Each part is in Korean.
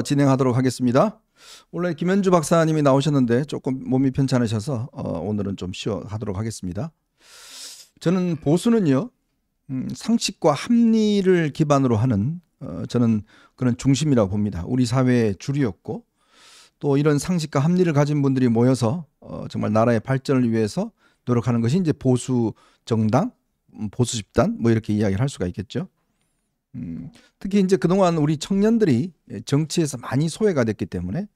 진행하도록 하겠습니다. 원래 김현주 박사님이 나오셨는데 조금 몸이 편찮으셔서 오늘은 좀 쉬어가도록 하겠습니다. 저는 보수는요, 상식과 합리를 기반으로 하는 저는 그런 중심이라고 봅니다. 우리 사회의 주류였고, 또 이런 상식과 합리를 가진 분들이 모여서 정말 나라의 발전을 위해서 노력하는 것이 이제 보수 정당, 보수 집단 뭐 이렇게 이야기를 할 수가 있겠죠. 특히 이제 그동안 우리 청년들이 정치에서 많이 소외가 됐기 때문에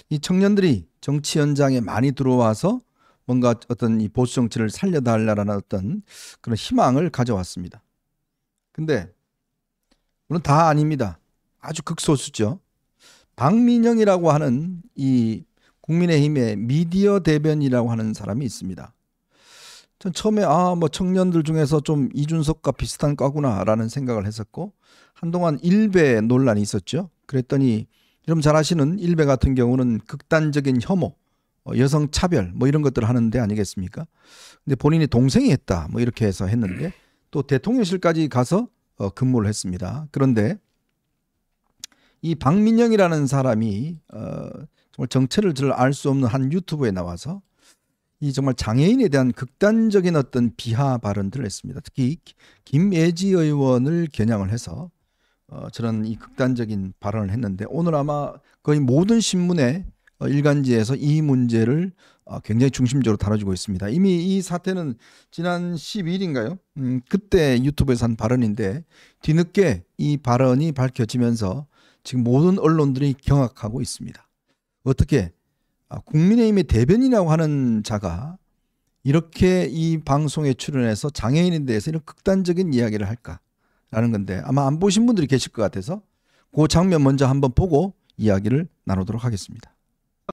이 청년들이 정치 현장에 많이 들어와서 뭔가 어떤 이 보수 정치를 살려달라는 어떤 그런 희망을 가져왔습니다. 근데 물론 다 아닙니다. 아주 극소수죠. 박민영이라고 하는 이 국민의힘의 미디어 대변이라고 하는 사람이 있습니다. 전 처음에 뭐 청년들 중에서 좀 이준석과 비슷한 과구나라는 생각을 했었고, 한동안 일베 논란이 있었죠. 그랬더니 여러분 잘 아시는 일베 같은 경우는 극단적인 혐오, 여성 차별 뭐 이런 것들을 하는 데 아니겠습니까? 근데 본인이 동생이 했다 뭐 이렇게 해서 했는데 또 대통령실까지 가서 근무를 했습니다. 그런데 이 박민영이라는 사람이 정말 정체를 잘 알 수 없는 한 유튜브에 나와서 이 정말 장애인에 대한 극단적인 어떤 비하 발언들을 했습니다. 특히 김예지 의원을 겨냥을 해서 저런 이 극단적인 발언을 했는데, 오늘 아마 거의 모든 신문의 일간지에서 이 문제를 굉장히 중심적으로 다뤄주고 있습니다. 이미 이 사태는 지난 12일인가요? 그때 유튜브에서 한 발언인데 뒤늦게 이 발언이 밝혀지면서 지금 모든 언론들이 경악하고 있습니다. 어떻게 국민의힘의 대변인이라고 하는 자가 이렇게 이 방송에 출연해서 장애인에 대해서 이런 극단적인 이야기를 할까라는 건데, 아마 안 보신 분들이 계실 것 같아서 그 장면 먼저 한번 보고 이야기를 나누도록 하겠습니다.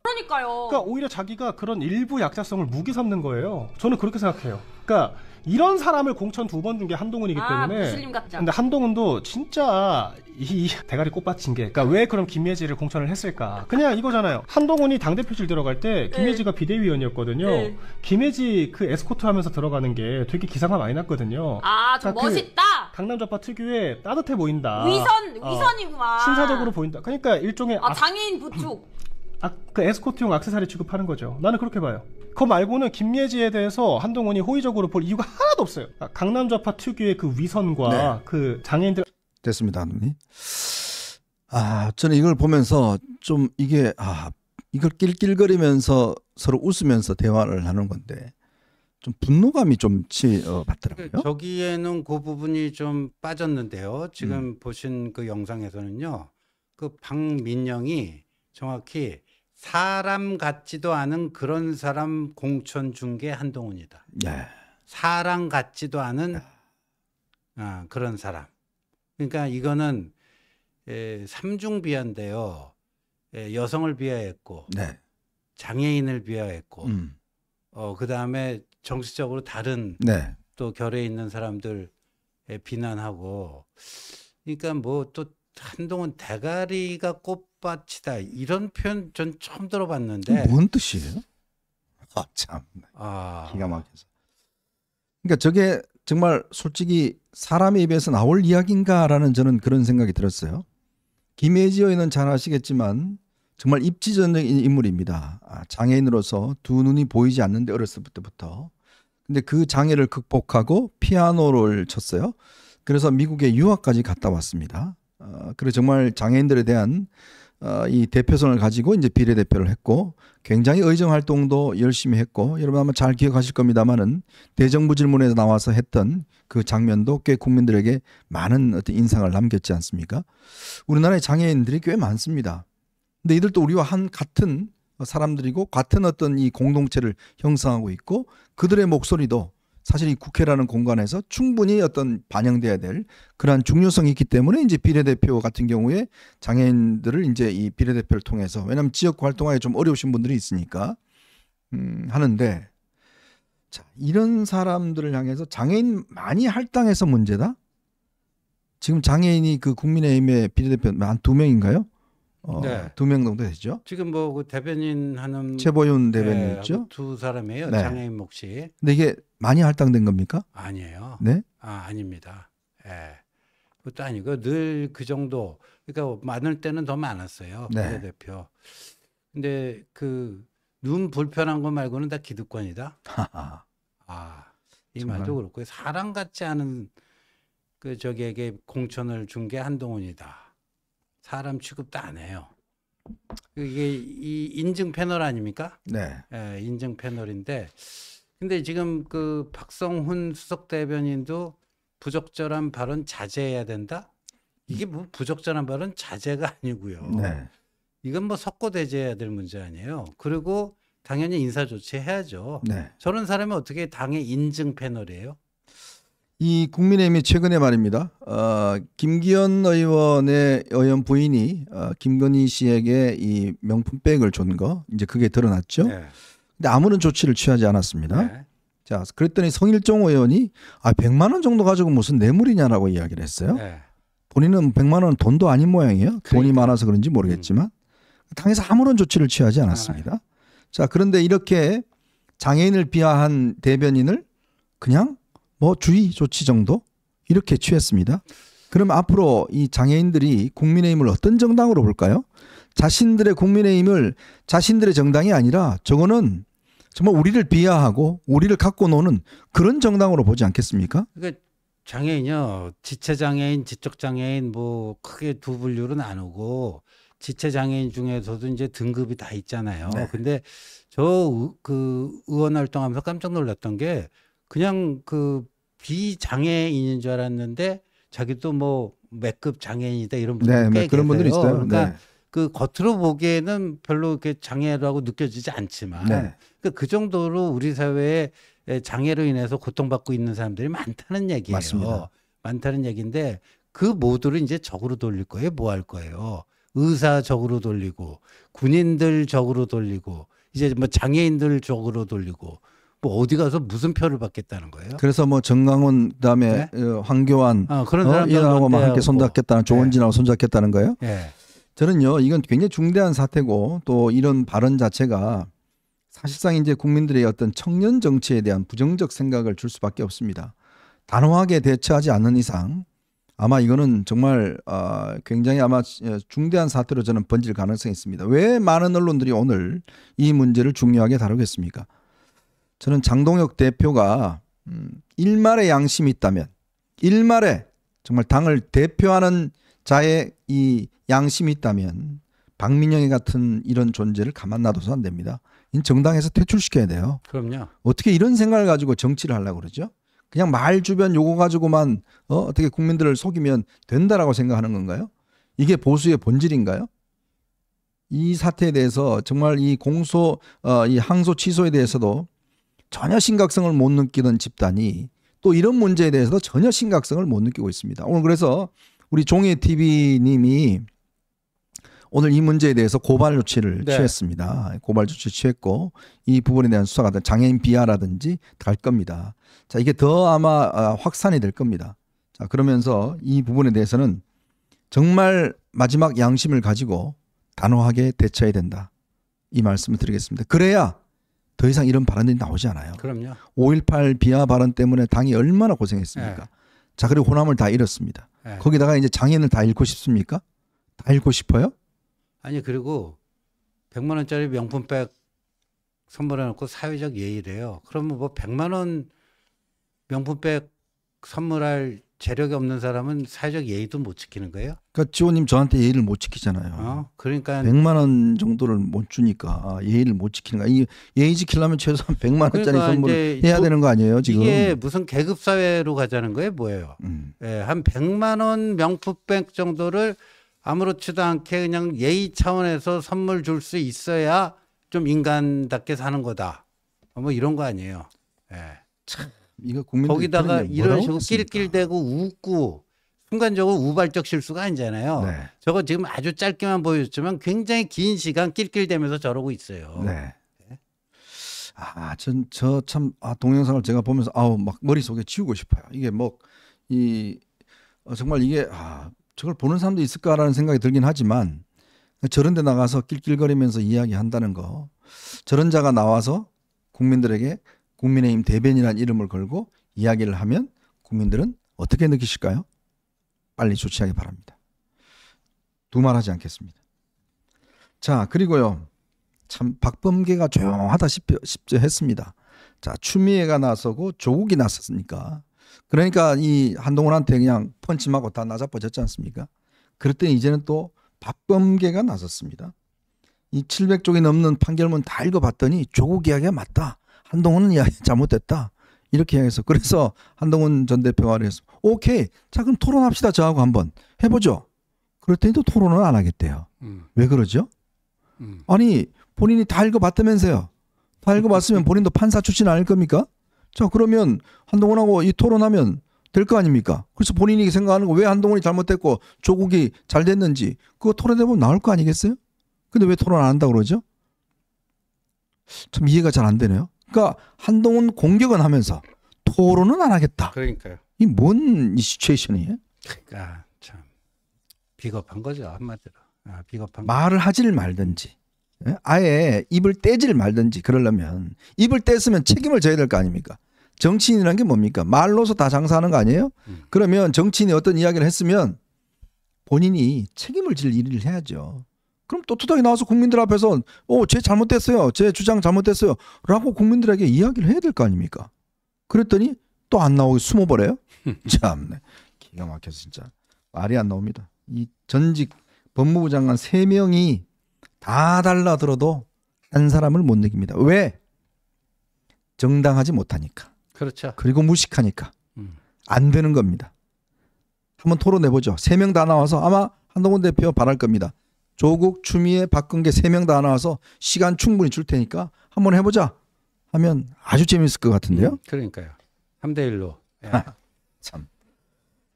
그러니까요. 그러니까 오히려 자기가 그런 일부 약자성을 무기 삼는 거예요. 저는 그렇게 생각해요. 그러니까 이런 사람을 공천 2번 준 게 한동훈이기 때문에. 무슬림 같죠. 근데 한동훈도 진짜 이 대가리 꽃받친 게, 그러니까 왜 그럼 김예지를 공천을 했을까? 그냥 이거잖아요. 한동훈이 당대표실 들어갈 때 김예지가 비대위원이었거든요. 네. 김예지 그 에스코트 하면서 들어가는 게 되게 기사가 많이 났거든요. 좀 그러니까 멋있다. 강남 좌파 특유의 따뜻해 보인다. 위선이구만. 신사적으로 보인다. 그러니까 일종의 장애인 부축. 그 에스코트용 액세서리 취급하는 거죠. 나는 그렇게 봐요. 그거 말고는 김예지에 대해서 한동훈이 호의적으로 볼 이유가 하나도 없어요. 강남 좌파 특유의 그 위선과 그 장애인들. 됐습니다, 누님. 저는 이걸 보면서 좀 이게 이걸 낄낄거리면서 서로 웃으면서 대화를 하는 건데 좀 분노감이 좀 받더라고요. 저기에는 그 부분이 좀 빠졌는데요. 지금 보신 그 영상에서는요, 그 박민영이 정확히 사람 같지도 않은 그런 사람 공천 준 게 한동훈이다. 네. 사람 같지도 않은 그런 사람. 그러니까 이거는 삼중비하인데요. 여성을 비하했고, 네. 장애인을 비하했고, 그 다음에 정치적으로 다른 또 결에 있는 사람들 비난하고, 그러니까 뭐 또 한동훈 대가리가 꽃밭이다 이런 표현 전 처음 들어봤는데. 뭔 뜻이에요? 참 기가 막혀서. 그러니까 저게 정말 솔직히 사람의 입에서 나올 이야기인가라는 저는 그런 생각이 들었어요. 김예지 의원은 잘 아시겠지만 정말 입지전적인 인물입니다. 장애인으로서 두 눈이 보이지 않는데 어렸을 때부터. 근데 그 장애를 극복하고 피아노를 쳤어요. 그래서 미국에 유학까지 갔다 왔습니다. 그래서 정말 장애인들에 대한 이 대표성을 가지고 이제 비례대표를 했고, 굉장히 의정 활동도 열심히 했고, 여러분 아마 잘 기억하실 겁니다만은 대정부 질문에서 나와서 했던 그 장면도 꽤 국민들에게 많은 어떤 인상을 남겼지 않습니까? 우리나라에 장애인들이 꽤 많습니다. 근데 이들도 우리와 같은 사람들이고 같은 어떤 이 공동체를 형성하고 있고, 그들의 목소리도 사실 이 국회라는 공간에서 충분히 어떤 반영돼야 될 그러한 중요성이 있기 때문에 이제 비례대표 같은 경우에 장애인들을 이제 이 비례대표를 통해서, 왜냐하면 지역 활동하기 좀 어려우신 분들이 있으니까 하는데, 자, 이런 사람들을 향해서 장애인 많이 할당해서 문제다? 지금 장애인이 그 국민의힘의 비례대표 한 2명인가요? 네. 2명 정도 되죠. 지금 뭐 그 대변인 하는 최보윤 대변인 있죠. 두 사람이에요. 네. 장애인 몫이. 근데 이게 많이 할당된 겁니까? 아니에요. 네? 아닙니다. 예. 그것도 아니고 늘 그 정도. 그러니까 많을 때는 더 많았어요. 네. 비례대표. 근데 그 눈 불편한 거 말고는 다 기득권이다. 하하. 아, 이 정말. 말도 그렇고 사람 같지 않은 그 저기에게 공천을 준 게 한동훈이다. 사람 취급도 안 해요. 이게 이 인증 패널 아닙니까? 네. 예, 인증 패널인데, 근데 지금 그 박성훈 수석 대변인도 부적절한 발언 자제해야 된다? 이게 뭐 부적절한 발언 자제가 아니고요. 네. 이건 뭐 석고대죄해야 될 문제 아니에요. 그리고 당연히 인사 조치해야죠. 네. 저런 사람이 어떻게 당의 인증 패널이에요? 이 국민의힘이 최근에 말입니다. 김기현 의원 부인이 김건희 씨에게 이 명품백을 준 거 이제 그게 드러났죠. 네. 근데 아무런 조치를 취하지 않았습니다. 네. 자, 그랬더니 성일종 의원이 100만 원 정도 가지고 무슨 뇌물이냐라고 이야기를 했어요. 네. 본인은 100만 원 돈도 아닌 모양이에요. 돈이 그러니까. 많아서 그런지 모르겠지만 당에서 아무런 조치를 취하지 않았습니다. 자, 그런데 이렇게 장애인을 비하한 대변인을 그냥 뭐 주의 조치 정도 이렇게 취했습니다. 그럼 앞으로 이 장애인들이 국민의힘을 어떤 정당으로 볼까요? 자신들의 국민의힘을 자신들의 정당이 아니라 저거는 정말 우리를 비하하고 우리를 갖고 노는 그런 정당으로 보지 않겠습니까? 그러니까 장애인이요, 지체 장애인, 지적 장애인 뭐 크게 두 분류로 나누고 지체 장애인 중에서도 이제 등급이 다 있잖아요. 네. 근데 저 그 의원 활동하면서 깜짝 놀랐던 게 그냥 그 비장애인인 줄 알았는데 자기도 뭐 몇급 장애인이다 이런 분들 꽤 그런 분들이 계세요. 있어요. 그러니까 네. 그 겉으로 보기에는 별로 이렇게 장애라고 느껴지지 않지만 네. 그 정도로 우리 사회에 장애로 인해서 고통받고 있는 사람들이 많다는 얘기예요. 맞습니다. 많다는 얘기인데 그 모두를 이제 적으로 돌릴 거예요. 뭐 할 거예요? 의사 적으로 돌리고 군인들 적으로 돌리고 이제 뭐 장애인들 적으로 돌리고 뭐 어디 가서 무슨 표를 받겠다는 거예요? 그래서 뭐 정강훈 그다음에 황교안 그런 사람들 이하고만 함께 손잡겠다는 조원진하고 손잡겠다는 거예요. 예. 저는요 이건 굉장히 중대한 사태고 또 이런 발언 자체가 사실상 이제 국민들의 어떤 청년 정치에 대한 부정적 생각을 줄 수밖에 없습니다. 단호하게 대처하지 않는 이상 아마 이거는 정말 굉장히 아마 중대한 사태로 저는 번질 가능성이 있습니다. 왜 많은 언론들이 오늘 이 문제를 중요하게 다루겠습니까? 저는 장동혁 대표가 일말의 양심이 있다면 일말의 정말 당을 대표하는 자의 이 양심이 있다면 박민영이 같은 이런 존재를 가만 놔둬서 안 됩니다. 이 정당에서 퇴출시켜야 돼요. 그럼요. 어떻게 이런 생각을 가지고 정치를 하려고 그러죠? 그냥 말 주변 요거 가지고만 어떻게 국민들을 속이면 된다라고 생각하는 건가요? 이게 보수의 본질인가요? 이 사태에 대해서 정말 이 이 항소 취소에 대해서도 전혀 심각성을 못 느끼던 집단이 또 이런 문제에 대해서도 전혀 심각성을 못 느끼고 있습니다. 오늘 그래서 우리 종예 TV님이 오늘 이 문제에 대해서 고발 조치를 네. 취했습니다. 고발 조치 취했고 이 부분에 대한 수사가 장애인 비하라든지 갈 겁니다. 자, 이게 더 아마 확산이 될 겁니다. 자, 그러면서 이 부분에 대해서는 정말 마지막 양심을 가지고 단호하게 대처해야 된다. 이 말씀을 드리겠습니다. 그래야 더 이상 이런 발언들이 나오지 않아요. 그럼요. 5.18 비하 발언 때문에 당이 얼마나 고생했습니까? 네. 자, 그리고 호남을 다 잃었습니다. 네. 거기다가 이제 장애인을 다 잃고 싶습니까? 다 잃고 싶어요? 아니 그리고 100만 원짜리 명품백 선물해 놓고 사회적 예의래요. 그러면 뭐 100만 원 명품백 선물할 재력이 없는 사람은 사회적 예의도 못 지키는 거예요? 그러니까 지호님 저한테 예의를 못 지키잖아요. 그러니까 100만 원 정도를 못 주니까 예의를 못 지키는 거야. 이 예의 지키려면 최소한 100만 원짜리 그러니까 선물을 이제 해야 되는 거 아니에요, 지금? 이게 무슨 계급 사회로 가자는 거예요, 뭐예요? 예, 한 100만 원 명품백 정도를 아무렇지도 않게 그냥 예의 차원에서 선물 줄 수 있어야 좀 인간답게 사는 거다. 뭐 이런 거 아니에요. 예. 이거 국민들이 거기다가 들으면 이런 뭐라고 식으로 하겠습니까? 낄낄대고 웃고 순간적으로 우발적 실수가 아니잖아요. 네. 저거 지금 아주 짧게만 보여줬지만 굉장히 긴 시간 낄낄대면서 저러고 있어요. 네. 저 참 동영상을 제가 보면서 막 머릿속에 지우고 싶어요. 이게 뭐 정말 이게 저걸 보는 사람도 있을까라는 생각이 들긴 하지만 저런 데 나가서 낄낄거리면서 이야기한다는 거, 저런 자가 나와서 국민들에게 국민의힘 대변이라는 이름을 걸고 이야기를 하면 국민들은 어떻게 느끼실까요? 빨리 조치하기 바랍니다. 두말하지 않겠습니다. 자, 그리고요. 참 박범계가 조용하다 싶죠 했습니다. 자, 추미애가 나서고 조국이 나섰으니까 그러니까 이 한동훈한테 그냥 펀치 맞고 다 나자빠졌지 않습니까? 그랬더니 이제는 또 박범계가 나섰습니다. 이 700쪽이 넘는 판결문 다 읽어봤더니 조국 이야기가 맞다. 한동훈은 이야기 잘못됐다. 이렇게 이야기해서 그래서 한동훈 전 대표가 그래서 오케이. 자, 그럼 토론합시다. 저하고 한번 해보죠. 그랬더니 또 토론을 안 하겠대요. 왜 그러죠? 아니 본인이 다 읽어봤다면서요. 다 읽어봤으면 본인도 판사 출신 아닐 겁니까? 자, 그러면 한동훈하고 이 토론하면 될 거 아닙니까? 그래서 본인이 생각하는 거 왜 한동훈이 잘못됐고 조국이 잘 됐는지 그거 토론해보면 나올 거 아니겠어요? 근데 왜 토론 안 한다고 그러죠? 참 이해가 잘 안 되네요. 그러니까 한동훈 공격은 하면서 토론은 안 하겠다. 그러니까요. 이 뭔 시츄에이션이에요? 그러니까 참 비겁한 거죠 한마디로. 비겁한 말을 하질 말든지 아예 입을 떼질 말든지 그러려면 입을 뗐으면 책임을 져야 될 거 아닙니까? 정치인이라는 게 뭡니까? 말로서 다 장사하는 거 아니에요? 그러면 정치인이 어떤 이야기를 했으면 본인이 책임을 질 일을 해야죠. 그럼 또 투닥이 나와서 국민들 앞에서 제 잘못됐어요. 제 주장 잘못됐어요. 라고 국민들에게 이야기를 해야 될 거 아닙니까? 그랬더니 또 안 나오고 숨어버려요? 참네. 기가 막혀서 진짜 말이 안 나옵니다. 이 전직 법무부 장관 3명이 다 달라들어도 한 사람을 못 이깁니다. 왜? 정당하지 못하니까. 그렇죠. 그리고 무식하니까. 안 되는 겁니다. 한번 토론해보죠. 3명 다 나와서 아마 한동훈 대표 바랄 겁니다. 조국, 추미애, 박근계 3명 다 나와서 시간 충분히 줄 테니까 한번 해보자 하면 아주 재밌을 것 같은데요. 그러니까요. 3대1로. 참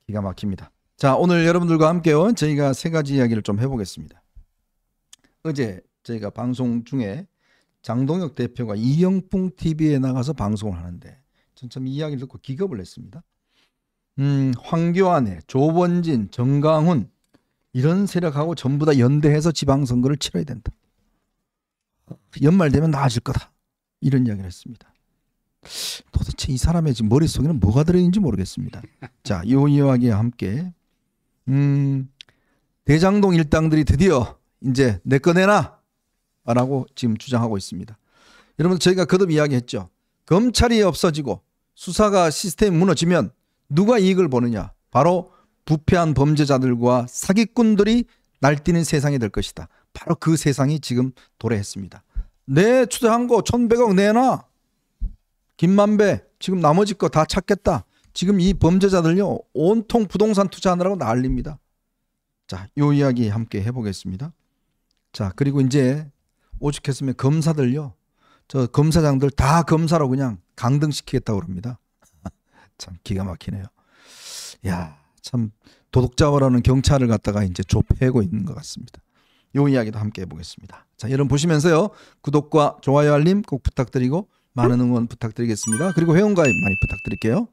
기가 막힙니다. 자, 오늘 여러분들과 함께요. 저희가 3가지 이야기를 좀 해보겠습니다. 어제 저희가 방송 중에 장동혁 대표가 이영풍 TV에 나가서 방송을 하는데 전 참 이 이야기를 듣고 기겁을 했습니다. 황교안에 조원진, 정강훈 이런 세력하고 전부 다 연대해서 지방선거를 치러야 된다. 연말 되면 나아질 거다. 이런 이야기를 했습니다. 도대체 이 사람의 지금 머릿속에는 뭐가 들어있는지 모르겠습니다. 자, 이 이야기와 함께 대장동 일당들이 드디어 이제 내 거 내놔 라고 지금 주장하고 있습니다. 여러분 저희가 거듭 이야기했죠. 검찰이 없어지고 수사가 시스템이 무너지면 누가 이익을 보느냐. 바로 부패한 범죄자들과 사기꾼들이 날뛰는 세상이 될 것이다. 바로 그 세상이 지금 도래했습니다. 내 투자한 거 1,100억 내놔. 김만배 지금 나머지 거 다 찾겠다. 지금 이 범죄자들요 온통 부동산 투자하느라고 난립니다. 자, 요 이야기 함께 해보겠습니다. 자, 그리고 이제 오죽했으면 검사들요. 저 검사장들 다 검사로 그냥 강등시키겠다고 그럽니다. 참 기가 막히네요. 야, 참 도둑잡으라는 경찰을 갖다가 이제 좁혀고 있는 것 같습니다. 요 이야기도 함께 해보겠습니다. 자, 여러분 보시면서요. 구독과 좋아요 알림 꼭 부탁드리고 많은 응원 부탁드리겠습니다. 그리고 회원가입 많이 부탁드릴게요.